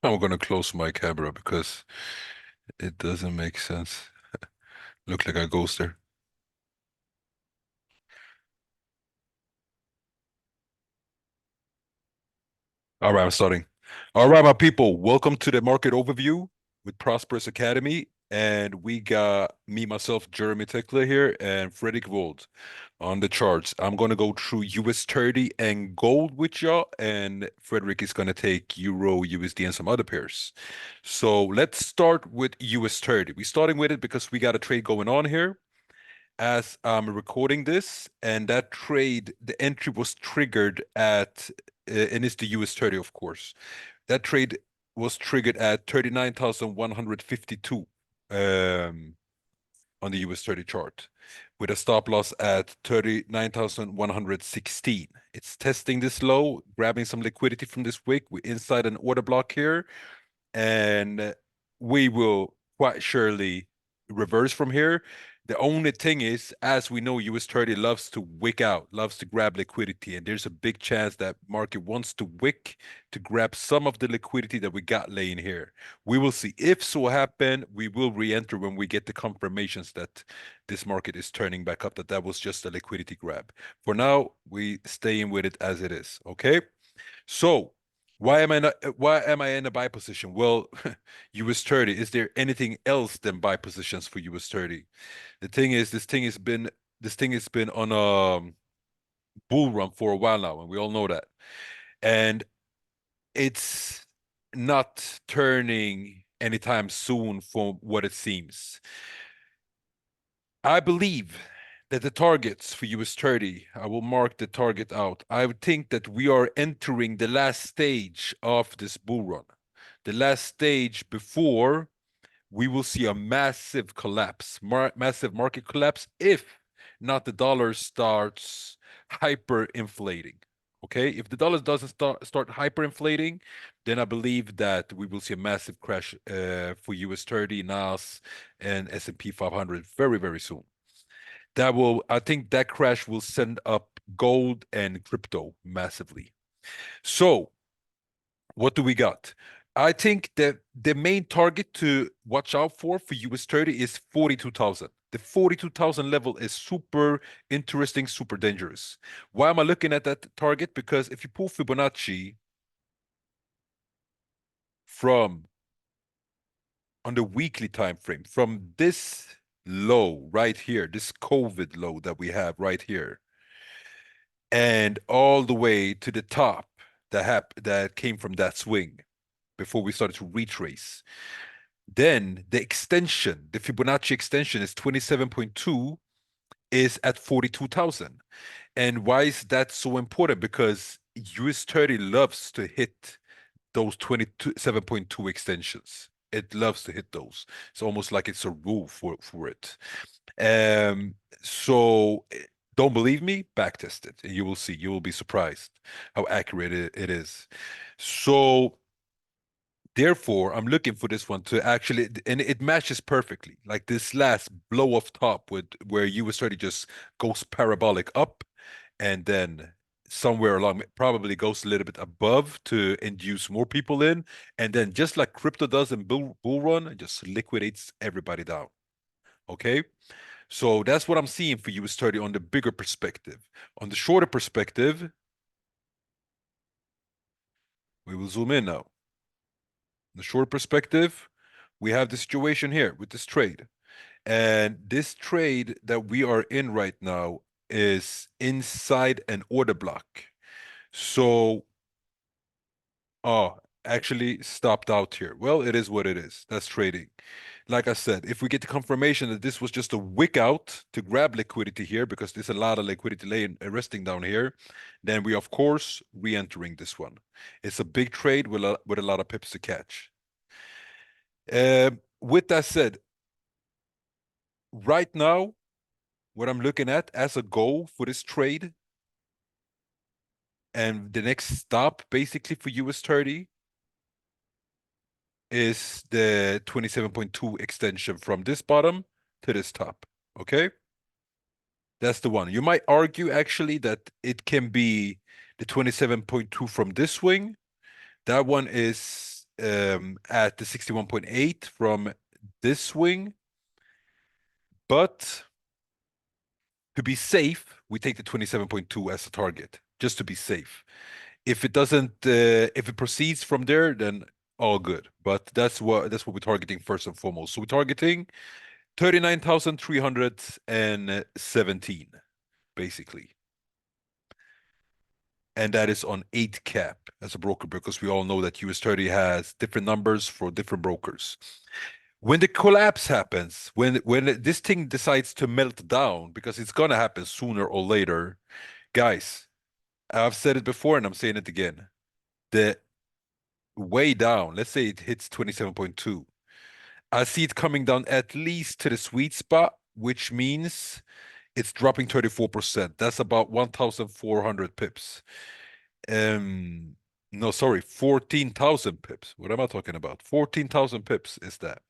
I'm gonna close my camera because it doesn't make sense. Look like a ghost there. All right, I'm starting. All right, my people, welcome to the market overview with Prosperous Academy. And we got me, myself, Jeremy Tickler here, and Frederick Wold on the charts. I'm going to go through US 30 and gold with y'all, and Frederick is going to take Euro, USD, and some other pairs. So let's start with US 30. We're starting with it because we got a trade going on here as I'm recording this, and that trade, the entry was triggered at, and it's the US 30, of course. That trade was triggered at 39,152 um, on the US 30 chart with a stop loss at 39,116. It's testing this low, grabbing some liquidity from this wick. We're inside an order block here, and we will quite surely reverse from here. The only thing is, as we know, US 30 loves to wick out, loves to grab liquidity, and there's a big chance that market wants to wick to grab some of the liquidity that we got laying here. We will see. If so happen, we will re-enter when we get the confirmations that this market is turning back up, that that was just a liquidity grab. For now, we staying with it as it is. Okay. So why am I in a buy position? Well, US 30. Is there anything else than buy positions for US 30? The thing is, this thing has been on a bull run for a while now, and we all know that. And it's not turning anytime soon from what it seems. I believe that the targets for US 30, I will mark the target out. I would think that we are entering the last stage of this bull run, the last stage before we will see a massive collapse, massive market collapse, if not the dollar starts hyperinflating. Okay, if the dollar doesn't start hyperinflating, then I believe that we will see a massive crash for US 30, NAS, and S&P 500 very, very soon. That will, I think that crash will send up gold and crypto massively. So, what do we got? I think that the main target to watch out for US 30 is 42,000. The 42,000 level is super interesting, super dangerous. Why am I looking at that target? Because if you pull Fibonacci from on the weekly time frame, from this low right here, this COVID low that we have right here, and all the way to the top that came from that swing before we started to retrace. Then the extension, the Fibonacci extension is 27.2 is at 42,000. And why is that so important? Because US 30 loves to hit those 27.2 extensions. It loves to hit those. It's almost like it's a rule for it. So don't believe me, backtest it, and you will see. You will be surprised how accurate it is. So therefore, I'm looking for this one to actually, and it matches perfectly. Like this last blow off top with where US 30 just goes parabolic up, and then somewhere along probably goes a little bit above to induce more people in, and then just like crypto does in bull run, it just liquidates everybody down. Okay. So that's what I'm seeing for US 30 on the bigger perspective. On the shorter perspective, we will zoom in now. The short perspective, we have the situation here with this trade. And this trade that we are in right now is inside an order block. So, oh, actually stopped out here. Well, it is what it is. That's trading. Like I said, if we get the confirmation that this was just a wick out to grab liquidity here, because there's a lot of liquidity laying resting down here, then we of course re-entering this one. It's a big trade with a lot of pips to catch. With that said, right now, what I'm looking at as a goal for this trade and the next stop basically for US 30 is the 27.2 extension from this bottom to this top. Okay. That's the one. You might argue actually that it can be the 27.2 from this swing. That one is at the 61.8 from this swing, but to be safe, we take the 27.2 as a target, just to be safe. If it doesn't, if it proceeds from there, then all good. But that's what we're targeting first and foremost. So we're targeting 39,317, basically. And that is on 8 cap as a broker, because we all know that US30 has different numbers for different brokers. When the collapse happens, when this thing decides to melt down, because it's gonna happen sooner or later, guys, I've said it before and I'm saying it again. The way down, let's say it hits 27.2. I see it coming down at least to the sweet spot, which means it's dropping 34%. That's about 1,400 pips. Um, no, sorry, 14,000 pips. What am I talking about? 14,000 pips is that.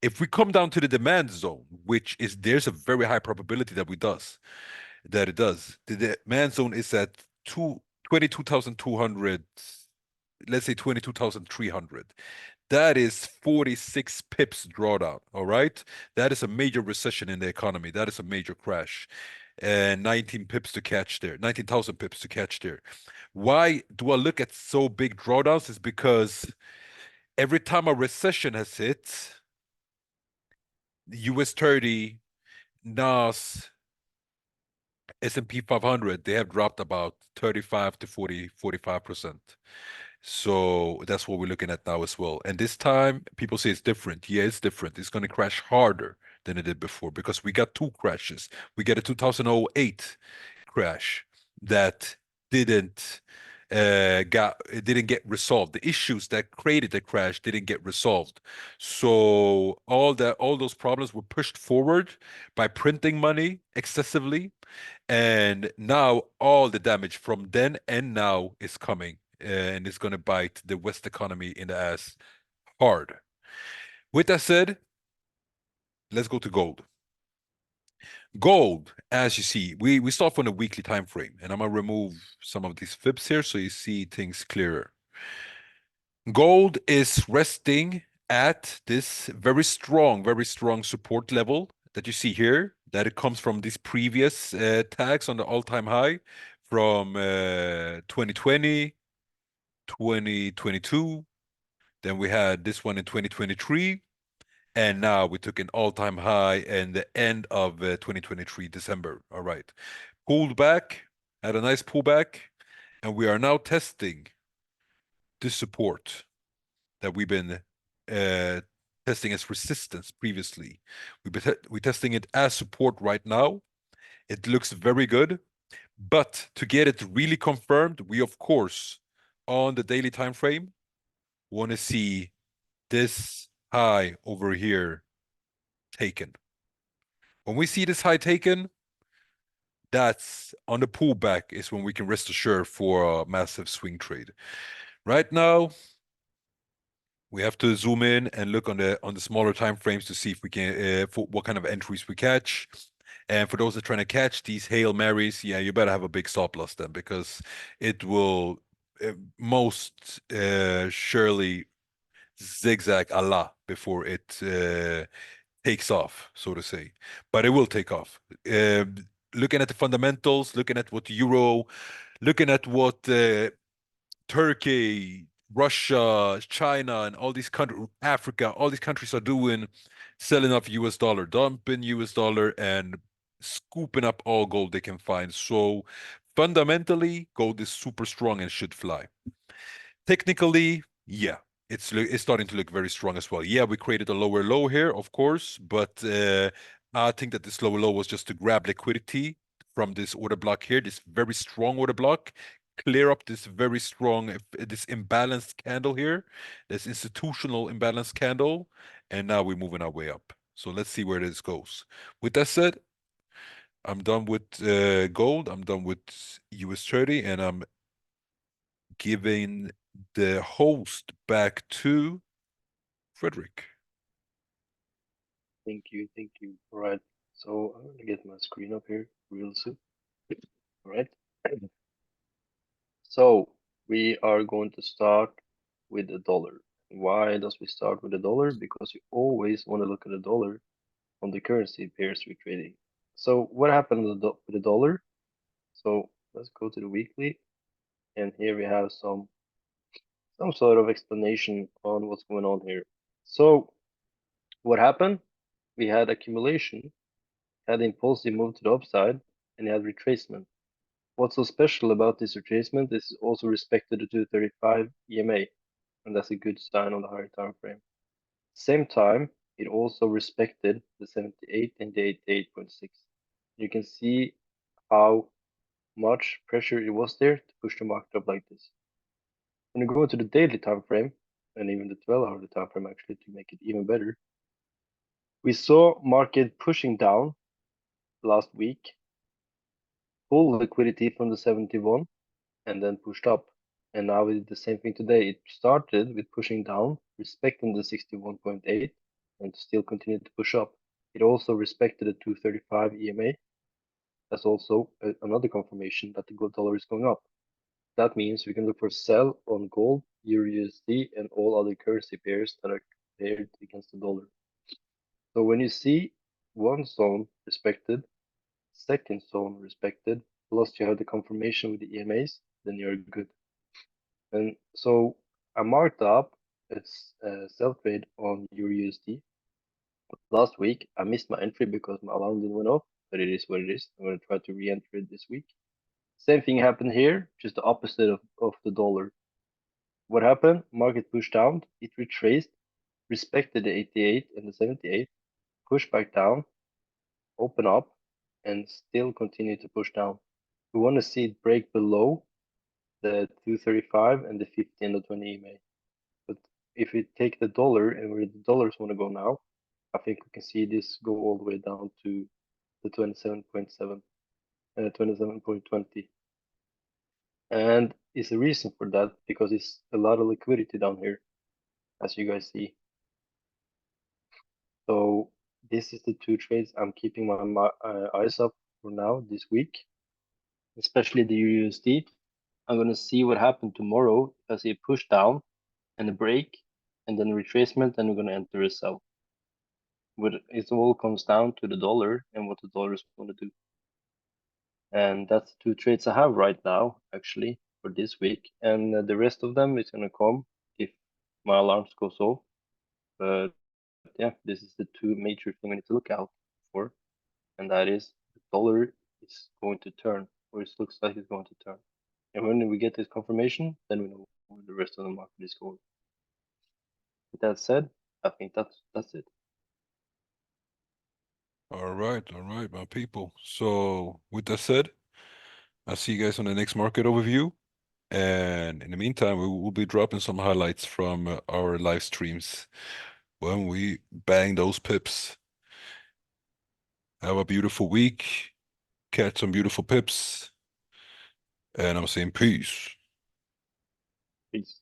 If we come down to the demand zone, which is there's a very high probability that it does. The demand zone is at 22,200, let's say 22,300. That is 46 pips drawdown. All right. That is a major recession in the economy. That is a major crash. And 19 pips to catch there, 19,000 pips to catch there. Why do I look at so big drawdowns? Is because every time a recession has hit, the US 30, NAS, S&P 500, they have dropped about 35 to 40, 45%. So that's what we're looking at now as well. And this time, people say it's different. Yeah, it's different. It's going to crash harder than it did before because we got two crashes. We got a 2008 crash that didn't it didn't get resolved. The issues that created the crash didn't get resolved. So all those problems were pushed forward by printing money excessively. And now all the damage from then and now is coming, and it's going to bite the West economy in the ass hard. With that said, let's go to gold. Gold, as you see, we start from a weekly time frame, and I'm gonna remove some of these fibs here so you see things clearer. Gold is resting at this very strong support level that you see here, that it comes from these previous tags on the all-time high from 2020, 2022. Then we had this one in 2023. And now we took an all-time high in the end of 2023, December. All right. Pulled back, had a nice pullback, and we are now testing this support that we've been testing as resistance previously. We're testing it as support right now. It looks very good. But to get it really confirmed, we, of course, on the daily time frame, want to see this high over here taken. When we see this high taken, that's on the pullback is when we can rest assured for a massive swing trade. Right now, we have to zoom in and look on the smaller time frames to see if we can for what kind of entries we catch. And for those that are trying to catch these Hail Marys, yeah, you better have a big stop loss then, because it will most surely zigzag a lot before it takes off, so to say. But it will take off. Looking at the fundamentals, looking at what euro, looking at what Turkey, Russia, China, and all these countries, Africa, all these countries are doing, selling off US dollar, dumping US dollar, and scooping up all gold they can find. So fundamentally, gold is super strong and should fly. Technically, yeah, it's starting to look very strong as well. Yeah, we created a lower low here, of course, but I think that this lower low was just to grab liquidity from this order block here, this very strong order block, clear up this very strong, this imbalanced candle here, this institutional imbalanced candle, and now we're moving our way up. So let's see where this goes. With that said, I'm done with gold. I'm done with US30, and I'm giving the host back to Frederick. Thank you, thank you. All right, so I'm gonna get my screen up here real soon. All right. So we are going to start with the dollar. Why does we start with the dollar? Because you always want to look at the dollar on the currency pairs we're trading. So what happened with the dollar? So let's go to the weekly, and here we have some sort of explanation on what's going on here. So what happened? We had accumulation, had impulsive move to the upside, and you had retracement. What's so special about this retracement is it also respected the 235 EMA, and that's a good sign on the higher time frame. Same time, it also respected the 78 and the 88.6. You can see how much pressure it was there to push the market up like this. When you go into the daily time frame, and even the 12-hour time frame actually to make it even better, we saw market pushing down last week, full liquidity from the 71, and then pushed up. And now we did the same thing today. It started with pushing down, respecting the 61.8, and still continued to push up. It also respected the 235 EMA. That's also another confirmation that the gold dollar is going up. That means we can look for sell on gold, eurusd, and all other currency pairs that are paired against the dollar. So when you see one zone respected, second zone respected, plus you have the confirmation with the EMAs, then you're good. And so I marked up its sell trade on eurusd. Last week I missed my entry because my alarm didn't went off, but it is what it is. I'm going to try to re-enter it this week. Same thing happened here, just the opposite of the dollar. What happened? Market pushed down, it retraced, respected the 88 and the 78, pushed back down, open up, and still continue to push down. We want to see it break below the 235 and the 50 and the 20 EMA. But if we take the dollar and where the dollars want to go now, I think we can see this go all the way down to the 27.7, 27.20. And it's a reason for that because it's a lot of liquidity down here, as you guys see. So this is the two trades I'm keeping my eyes up for now this week, especially the USD. I'm going to see what happened tomorrow as it push down and a break and then retracement, and we're going to enter a sell. But it all comes down to the dollar and what the dollars want to do. And that's the two trades I have right now, actually, for this week. And the rest of them is going to come if my alarms goes off. But yeah, this is the two major things we need to look out for. And that is the dollar is going to turn, or it looks like it's going to turn. And when we get this confirmation, then we know where the rest of the market is going. With that said, I think that's it. All right, my people. So with that said, I'll see you guys on the next market overview. And in the meantime, we will be dropping some highlights from our live streams when we bang those pips. Have a beautiful week. Catch some beautiful pips. And I'm saying peace. Peace.